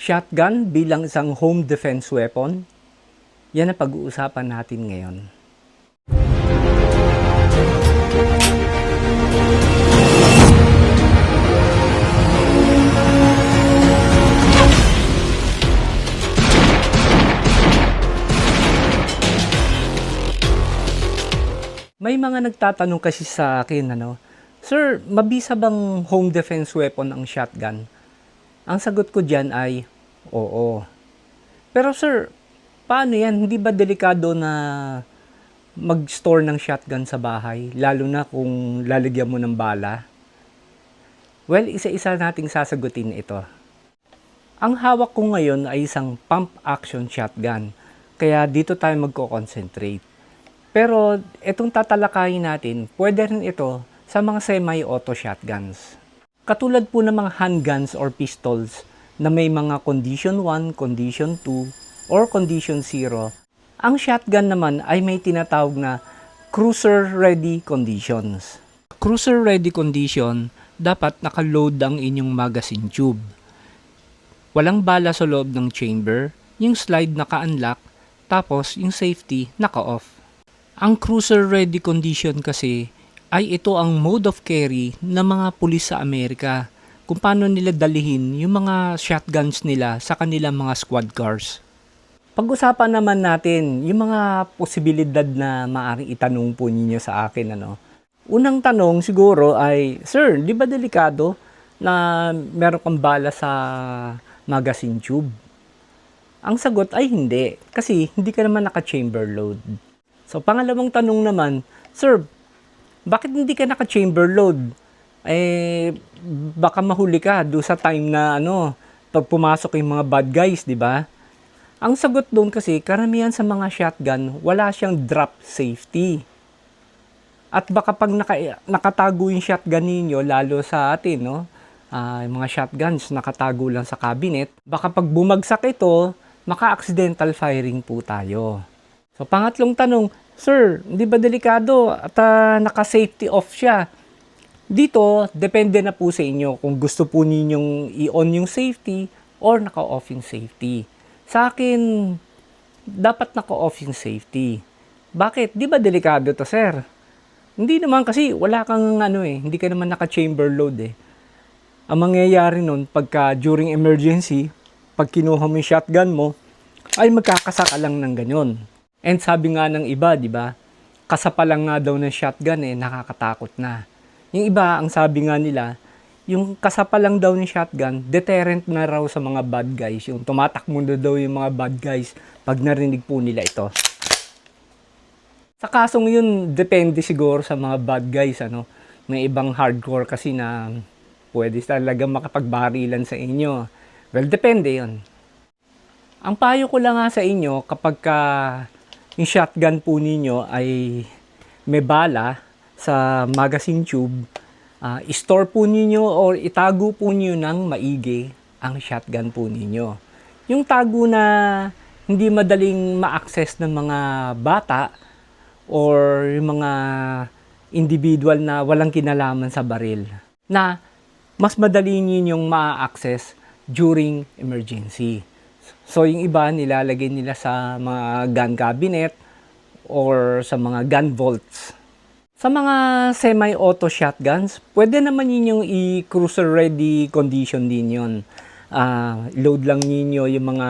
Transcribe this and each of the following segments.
Shotgun bilang isang home defense weapon? Yan ang pag-uusapan natin ngayon. May mga nagtatanong kasi sa akin, Sir, mabisa bang home defense weapon ang shotgun? Ang sagot ko dyan ay, oo. Pero sir, paano yan? Hindi ba delikado na mag-store ng shotgun sa bahay? Lalo na kung lalagyan mo ng bala? Well, isa-isa nating sasagutin ito. Ang hawak ko ngayon ay isang pump-action shotgun. Kaya dito tayo magko-concentrate. Pero itong tatalakayin natin, pwede rin ito sa mga semi-auto shotguns. Katulad po ng mga handguns or pistols na may mga condition 1, condition 2, or condition 0, ang shotgun naman ay may tinatawag na cruiser-ready conditions. Cruiser-ready condition, dapat nakaload ang inyong magazine tube. Walang bala sa loob ng chamber, yung slide naka-unlock, tapos yung safety naka-off. Ang cruiser-ready condition kasi ay ito ang mode of carry ng mga pulis sa Amerika kung paano nila dalihin yung mga shotguns nila sa kanilang mga squad cars. Pag-usapan naman natin yung mga posibilidad na maaaring itanong po ninyo sa akin. Unang tanong siguro ay, Sir, di ba delikado na meron kang bala sa magazine tube? Ang sagot ay hindi, kasi hindi ka naman naka-chamber load. So, pangalawang tanong naman, Sir, bakit hindi ka naka-chamber load? Baka mahuli ka do sa time na pag pumasok yung mga bad guys, di ba? Ang sagot doon kasi, karamihan sa mga shotgun, wala siyang drop safety. At baka pag nakatago yung shotgun ninyo, lalo sa atin, yung mga shotguns nakatago lang sa cabinet, baka pag bumagsak ito, maka-accidental firing po tayo. So, pangatlong tanong, Sir, hindi ba delikado at naka-safety off siya? Dito, depende na po sa inyo kung gusto po ninyong i-on yung safety or naka-off yung safety. Sa akin, dapat naka-off yung safety. Bakit? Di ba delikado to, sir? Hindi naman kasi wala kang hindi ka naman naka-chamber load eh. Ang mangyayari nun, pagka during emergency, pag kinuha mo yung shotgun mo, ay magkakasaka lang ng ganyan. And sabi nga ng iba, di ba? Kasapa lang nga daw ng shotgun nakakatakot na. Yung iba, ang sabi nga nila, yung kasapa lang daw ng shotgun, deterrent na raw sa mga bad guys. Yung tumatakbo na daw yung mga bad guys pag narinig po nila ito. Sa kasong yun, depende siguro sa mga bad guys. May ibang hardcore kasi na pwede talaga makapagbarilan sa inyo. Well, depende yun. Ang payo ko lang nga sa inyo, kapag yung shotgun po ninyo ay may bala sa magazine tube, i-store po ninyo or itago po ninyo ng maigi ang shotgun po ninyo. Yung tago na hindi madaling ma-access ng mga bata or yung mga individual na walang kinalaman sa baril, na mas madali ninyong ma-access during emergency. So, yung iba, nilalagay nila sa mga gun cabinet or sa mga gun vaults. Sa mga semi-auto shotguns, pwede naman ninyong i-cruiser ready condition din yun. Load lang ninyo yung mga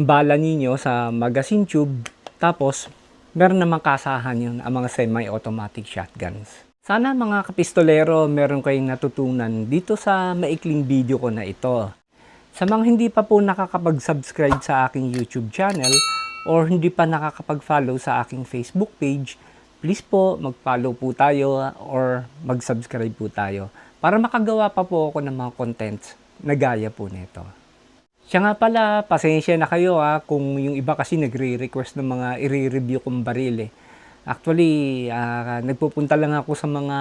bala ninyo sa magazine tube. Tapos, meron namang kasahan yun ang mga semi-automatic shotguns. Sana mga kapistolero, meron kayong natutunan dito sa maikling video ko na ito. Sa mga hindi pa po nakakapag-subscribe sa aking YouTube channel or hindi pa nakakapag-follow sa aking Facebook page, please po mag-follow po tayo or mag-subscribe po tayo para makagawa pa po ako ng mga contents na gaya po nito. Siya nga pala, pasensya na kayo kung yung iba kasi nagre-request ng mga i-review kong baril. Actually, nagpupunta lang ako sa mga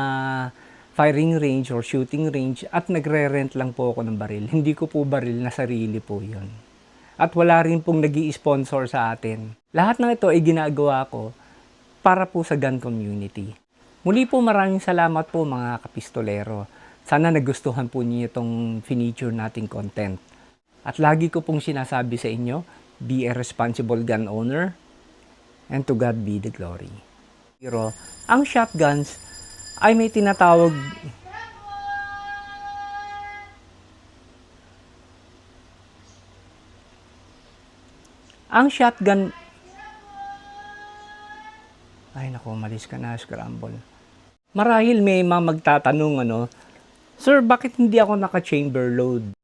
firing range or shooting range at nagre-rent lang po ako ng baril. Hindi ko po baril, na sarili po yun. At wala rin pong nag-i-sponsor sa atin. Lahat ng ito ay ginagawa ko para po sa gun community. Muli po maraming salamat po mga kapistolero Sana nagustuhan po niyo itong feature nating content. At lagi ko pong sinasabi sa inyo, be a responsible gun owner and to God be the glory. Pero ang shotguns ay may tinatawag ang shotgun ay naku, malis ka na, scramble. Marahil may mga magtatanong, Sir, bakit hindi ako naka-chamber load?